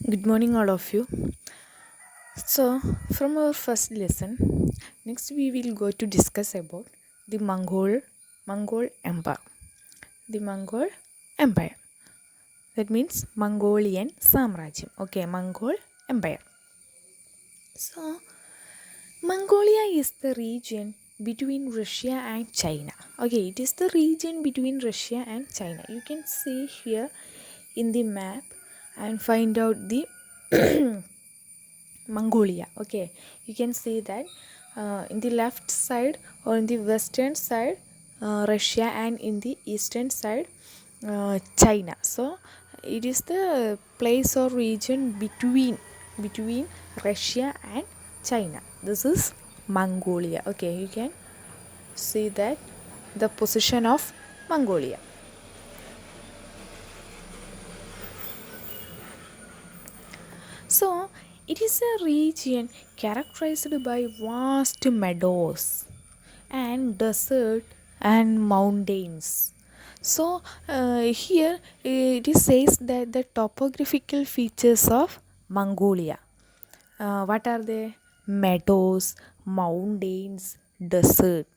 Good morning, all of you. So, from our first lesson, next we will go to discuss about the Mongol Empire. The Mongol Empire. That means Mongolian Samrajyam. Okay, Mongol Empire. So, Mongolia is the region between Russia and China. Okay, it is the region between Russia and China. You can see here in the map and find out the Mongolia. Okay, you can see that in the left side or in the western side, Russia, and in the eastern side, China. So it is the place or region between Russia and China. This is Mongolia. Okay, you can see that the position of Mongolia. So, it is a region characterized by vast meadows and desert and mountains. So, here it is says that the topographical features of Mongolia. What are they? Meadows, mountains, desert.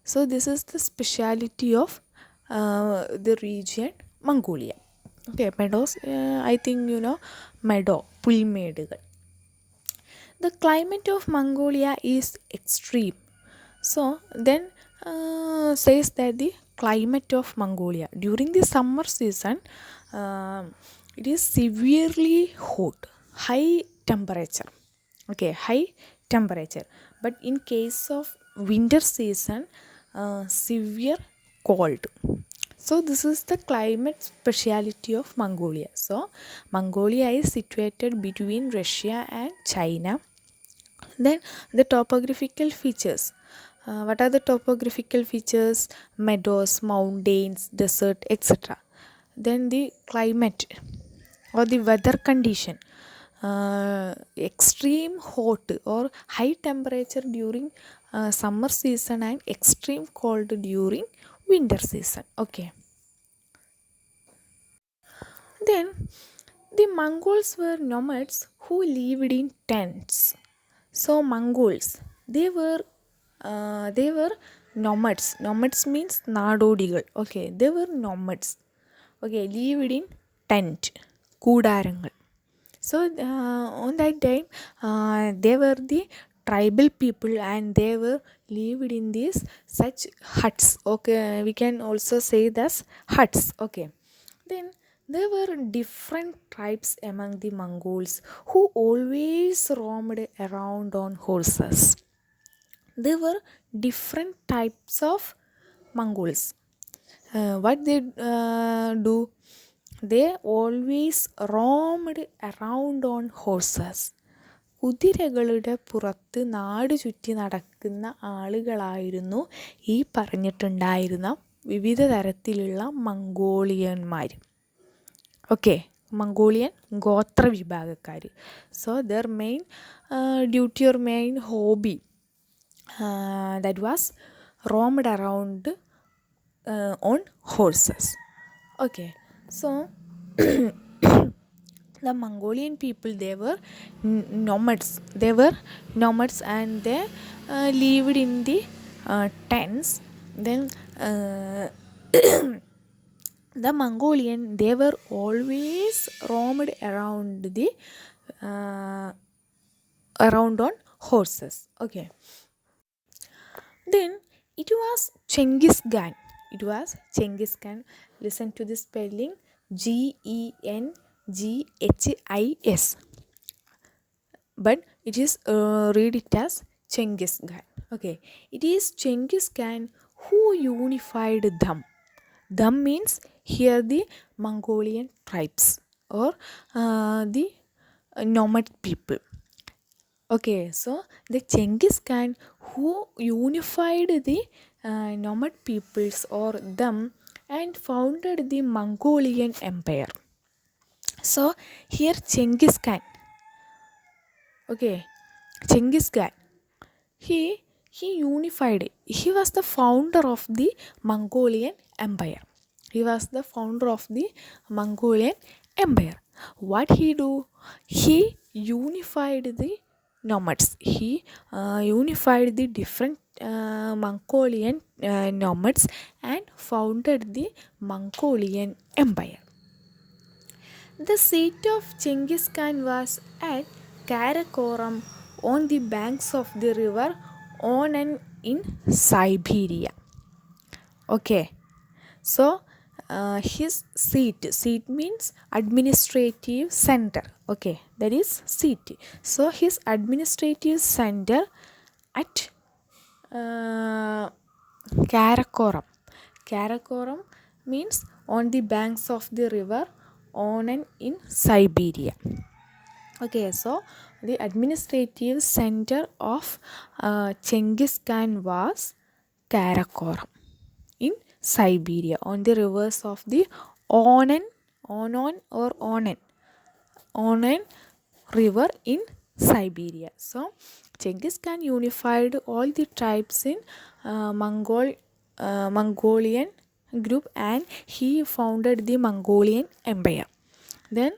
So, this is the speciality of the region Mongolia. Okay, meadows. I think you know meadow, പുൽമേടുകൾ. The climate of Mongolia is extreme. So then says that the climate of Mongolia during the summer season, it is severely hot, high temperature. Okay, high temperature. But in case of winter season, severe cold. So this is the climate speciality of Mongolia. So Mongolia is situated between Russia and China. Then the topographical features. What are the topographical features? Meadows, mountains, desert, etc. Then the climate or the weather condition. Extreme hot or high temperature during summer season and extreme cold during winter season. Okay. Then the Mongols were nomads who lived in tents. So Mongols, they were nomads. Nomads means നാടോടികൾ. Okay, they were nomads. Okay, lived in tent, കൂടാരങ്ങൾ. So on that time, they were the tribal people and they were lived in these such huts. Okay, we can also say this huts. Okay, then there were different tribes among the Mongols who always roamed around on horses. There were different types of Mongols. What they do? They always roamed around on horses. കുതിരകളുടെ പുറത്ത് നാട് ചുറ്റി നടക്കുന്ന ആളുകളായിരുന്നു ഈ പറഞ്ഞിട്ടുണ്ടായിരുന്ന വിവിധ തരത്തിലുള്ള മംഗോളിയന്മാർ. Okay, Mongolian ഗോത്ര വിഭാഗക്കാർ. So there main duty or main hobby that was roamed around on horses. Okay, so the Mongolian people, they were nomads. They were nomads and they lived in the tents. Then the Mongolian, they were always roamed around on horses. Okay, then it was Genghis Khan. It was Genghis Khan. Listen to the spelling: Genghis. But it is read it as Genghis Khan. Okay, it is Genghis Khan who unified them. Them means here the Mongolian tribes or the nomad people. Okay, so the Genghis Khan who unified the nomad peoples or them and founded the Mongolian Empire. So here Genghis Khan, okay, Genghis Khan, he unified. He was the founder of the Mongolian Empire. He was the founder of the Mongolian Empire. what he do? He unified the nomads. He unified the different Mongolian nomads and founded the Mongolian Empire. The seat of Genghis Khan was at Karakoram on the banks of the river on and in Siberia. Okay, so his seat means administrative center. Okay, that is seat. So his administrative center at uh, Karakoram. Karakoram means on the banks of the river on and in Siberia. Okay, so the administrative center of Genghis Khan was Karakoram in Siberia on the rivers of the Onan, Onan river in Siberia. So Genghis Khan unified all the tribes in Mongolian group and he founded the Mongolian Empire. Then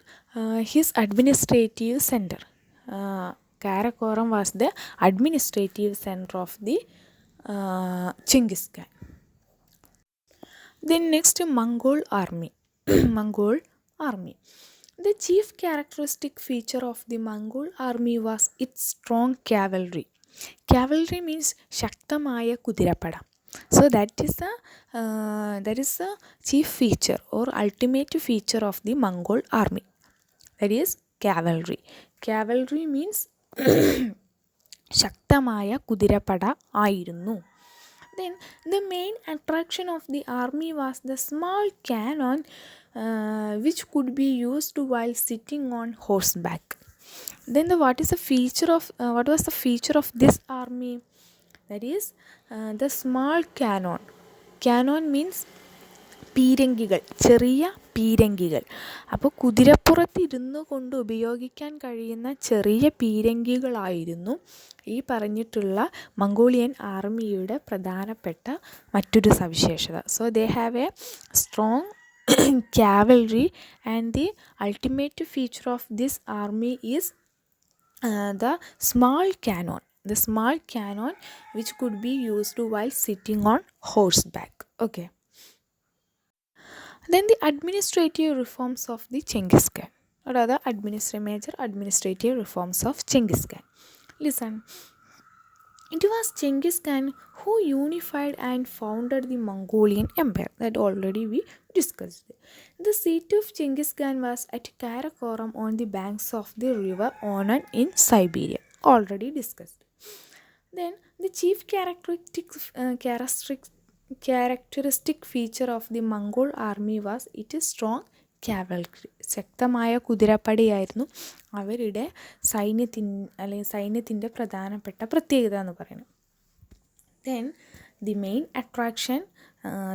his administrative center, Karakoram was the administrative center of the Genghis Khan. Then next, Mongol army. Mongol army. The chief characteristic feature of the Mongol army was its strong cavalry. Cavalry means Shaktamaya Kudirapada. So that is the chief feature or ultimate feature of the Mongol army. That is cavalry. Cavalry means ശക്തമായ കുതിരപ്പട ആയിരുന്നു. Then the main attraction of the army was the small cannon which could be used while sitting on horseback. Then what was the feature of this army? That is the small cannon. Cannon means പീരങ്കികൾ, ചെറിയ പീരങ്കികൾ. അപ്പോൾ കുതിരപ്പുറത്ത് ഇരുന്നു കൊണ്ട് ഉപയോഗിക്കാൻ കഴിയുന്ന ചെറിയ പീരങ്കികളായിരുന്നു ഈ പറഞ്ഞിട്ടുള്ള മംഗോളിയൻ ആർമിയുടെ പ്രധാനപ്പെട്ട മറ്റൊരു സവിശേഷത. So they have A strong cavalry and the ultimate feature of this army is the small cannon which could be used while sitting on horseback. Okay. Then the administrative reforms of the Genghis Khan. What are the major administrative reforms of Genghis Khan? Listen. It was Genghis Khan who unified and founded the Mongolian Empire that already we discussed. The seat of Genghis Khan was at Karakoram on the banks of the river Onan in Siberia. Already discussed. Then the chief characteristic feature of the Mongol army was its strong cavalry. ശക്തമായ കുതിരപ്പടയായിരുന്നു അവരുടെ സൈന്യത്തിൻ്റെ പ്രധാനപ്പെട്ട പ്രത്യേകത എന്ന് പറയുന്നത്. Then the main attraction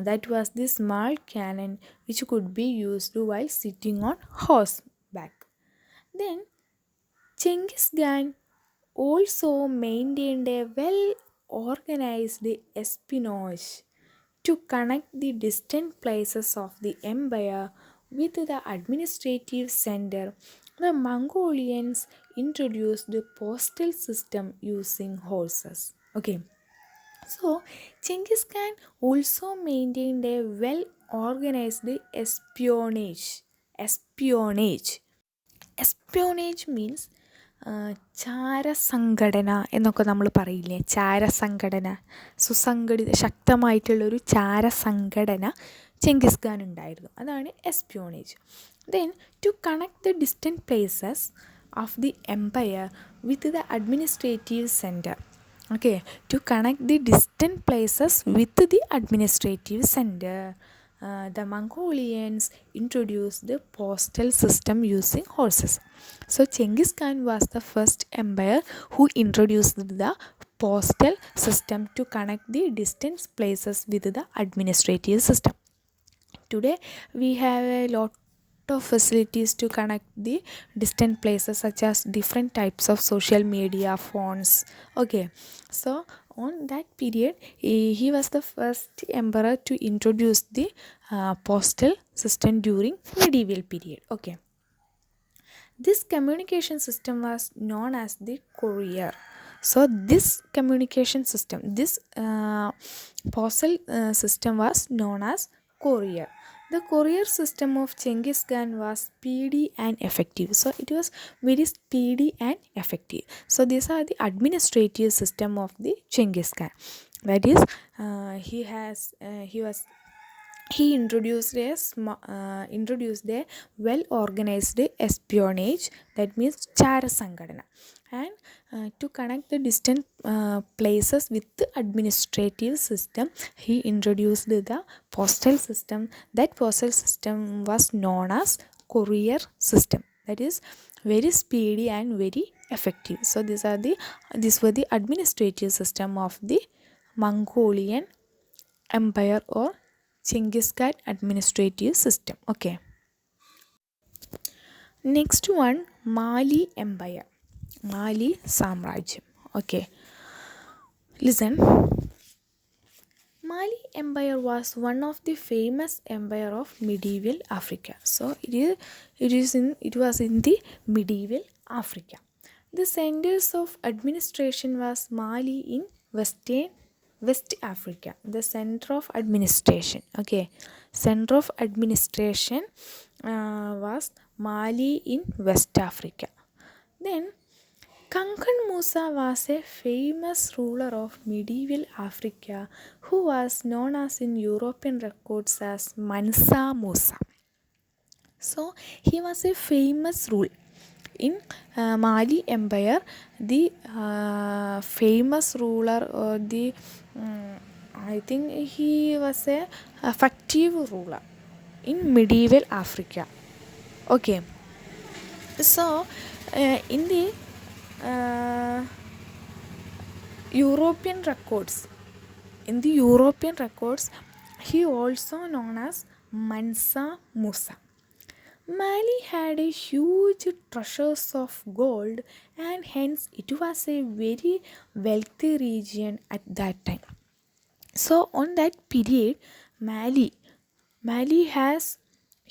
that was the small cannon which could be used while sitting on horseback. Then Genghis Khan also maintained a well-organized espionage to connect the distant places of the empire with the administrative center. The Mongolians introduced the postal system using horses. Okay. So Genghis Khan also maintained a well-organized espionage. Espionage means ചാരസംഘടന എന്നൊക്കെ നമ്മൾ പറയില്ലേ, ചാരസംഘടന, ശക്തമായിട്ടുള്ളൊരു ചാരസംഘടന Genghis Khan ഉണ്ടായിരുന്നു. അതാണ് espionage. Then to connect the distant places of the empire with the administrative centre. Okay, to connect the distant places with the administrative center, the Mongolians introduced the postal system using horses. So Genghis Khan was the first empire who introduced the postal system to connect the distant places with the administrative system. Today we have a lot of facilities to connect the distant places such as different types of social media, phones. Okay, so on that period he was the first emperor to introduce the postal system during medieval period. Okay. This communication system was known as the courier. So this communication system, this postal system was known as courier. The courier system of Genghis Khan was speedy and effective. So it was very speedy and effective. So these are the administrative system of the Genghis Khan. That is, he introduced a well organized espionage, that means Chara Sangadana, and to connect the distant places with the administrative system, he introduced the postal system. That postal system was known as courier system, that is very speedy and very effective. So these were the administrative system of the Mongolian empire or Genghis Khan administrative system. Okay. Next one, Mali Empire. Mali Samrajyam. Okay. Listen. Mali Empire was one of the famous empire of medieval Africa. So it was in the medieval Africa. The centers of administration was Mali in West Africa. The center of administration. Okay. Center of administration was Mali in West Africa. Then Kankan Musa was a famous ruler of medieval Africa who was known as in European records as Mansa Musa. So he was a famous ruler in Mali Empire. The famous ruler or the I think he was a effective ruler in medieval Africa. Okay. So in the uh, European records, he also known as Mansa Musa. Mali had a huge treasures of gold, and hence it was a very wealthy region at that time. So on that period, Mali has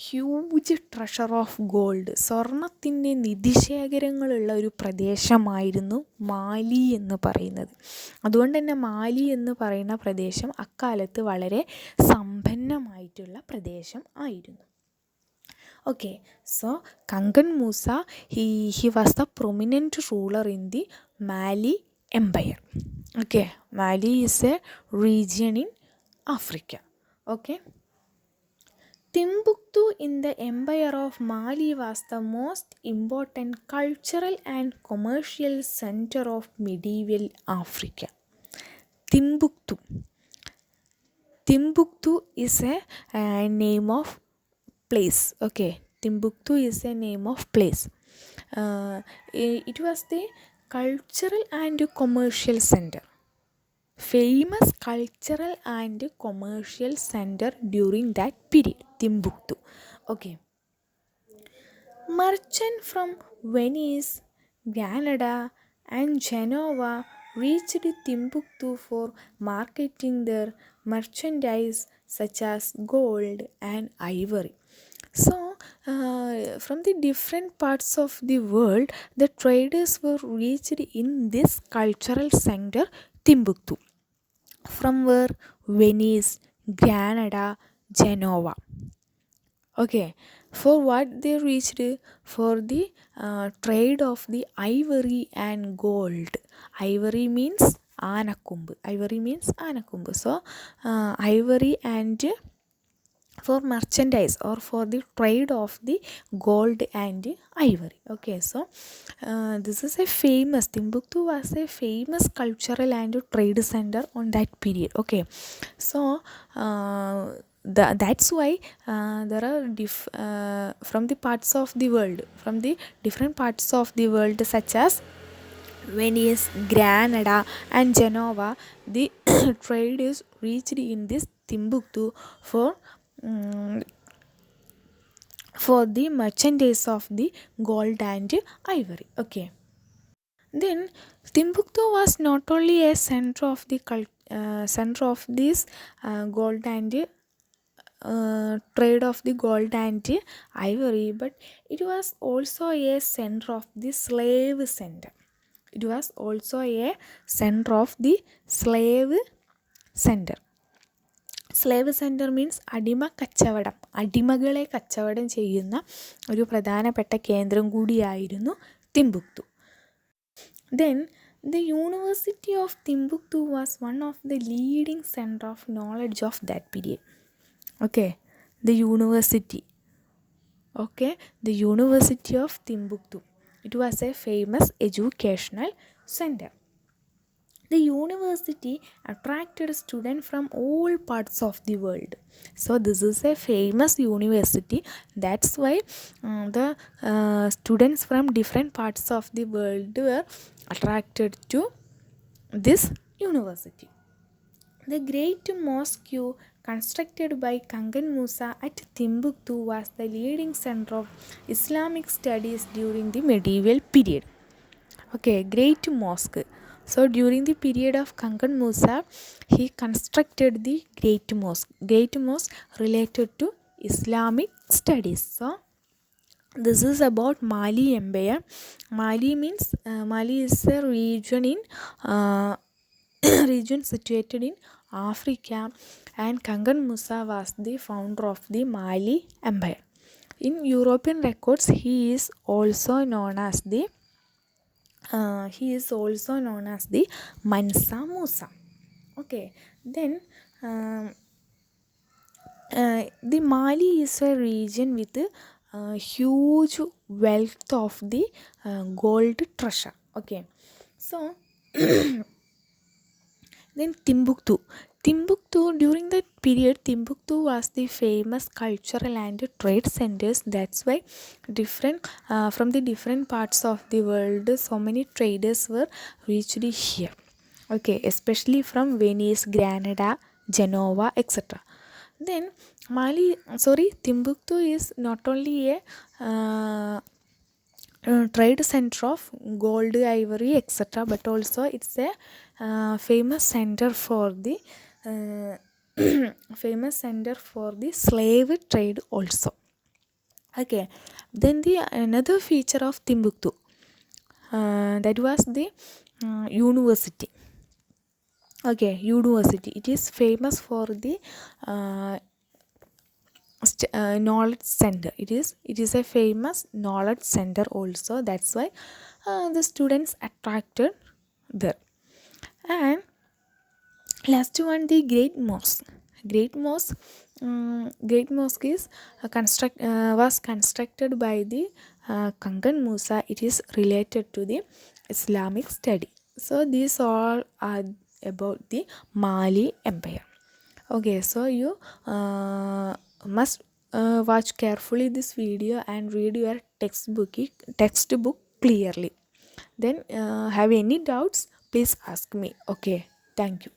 huge treasure of gold, സ്വർണത്തിൻ്റെ നിധിശേഖരങ്ങളുള്ള ഒരു പ്രദേശമായിരുന്നു മാലി എന്ന് പറയുന്നത്. അതുകൊണ്ട് തന്നെ മാലി എന്ന് പറയുന്ന പ്രദേശം അക്കാലത്ത് വളരെ സമ്പന്നമായിട്ടുള്ള പ്രദേശം ആയിരുന്നു. Okay, so Kangan Musa, he was the prominent ruler in the Mali Empire. Okay, Mali is a region in Africa. Okay. Timbuktu in the Empire of Mali was the most important cultural and commercial center of medieval Africa. Timbuktu. Timbuktu is a name of place. Okay, Timbuktu is a name of place. It was the cultural and commercial center. Famous cultural and commercial center during that period, Timbuktu. Okay. Merchants from Venice, Granada, and Genoa reached Timbuktu for marketing their merchandise such as gold and ivory. So, from the different parts of the world, the traders were reached in this cultural center, Timbuktu. From where? Venice, Granada, Genoa. Okay, for what they reached? For the trade of the ivory and gold. Ivory means anakumbu. So ivory and for merchandise or for the trade of the gold and ivory. Okay, so this is a famous, Timbuktu was a famous cultural and trade center on that period. Okay, so that's why there are from the parts of the world, from the different parts of the world such as Venice, Granada and Genoa, the trade is reached in this Timbuktu for the merchandise of the gold and ivory. Okay. Then Timbuktu was not only a center of the center of this gold and trade of the gold and ivory, but it was also a center of the slave center. It was also a center of the slave center. Slave centre means അടിമ കച്ചവടം, അടിമകളെ കച്ചവടം ചെയ്യുന്ന ഒരു പ്രധാനപ്പെട്ട കേന്ദ്രം കൂടിയായിരുന്നു Timbuktu. Then the University of Timbuktu was one of the leading center of knowledge of that period. Okay, the university. Okay, the University of Timbuktu. It was a famous educational center. The university attracted students from all parts of the world. So this is a famous university. That's why the students from different parts of the world were attracted to this university. The great mosque constructed by Kangan Musa at Timbuktu was the leading center of Islamic studies during the medieval period. Okay, great mosque. So during the period of Kangan Musa, he constructed the great mosque. Great mosque related to Islamic studies. So this is about Mali Empire. Mali means Mali is a region in region situated in Africa, and Kangan Musa was the founder of the Mali Empire. In European records, he is also known as the Mansa Musa. Okay, then the Mali is a region with huge wealth of the gold treasure. Okay, so then Timbuktu. During that period, Timbuktu was the famous cultural and trade centers. That's why from the different parts of the world, so many traders were reached here. Okay, especially from Venice, Granada, Genova, etc. Then Timbuktu is not only a trade center of gold, ivory, etc., but also it's a famous center for the slave trade also. Okay, then the another feature of Timbuktu, that was the university. Okay, university. It is famous for the knowledge center. It is a famous knowledge center also. That's why the students attracted there. And last one, the Great Mosque. Great Mosque is was constructed by the Kangan Musa. It is related to the Islamic study. So these all are about the Mali Empire. Okay, so you must watch carefully this video and read your textbook clearly. Then have any doubts, please ask me. Okay, thank you.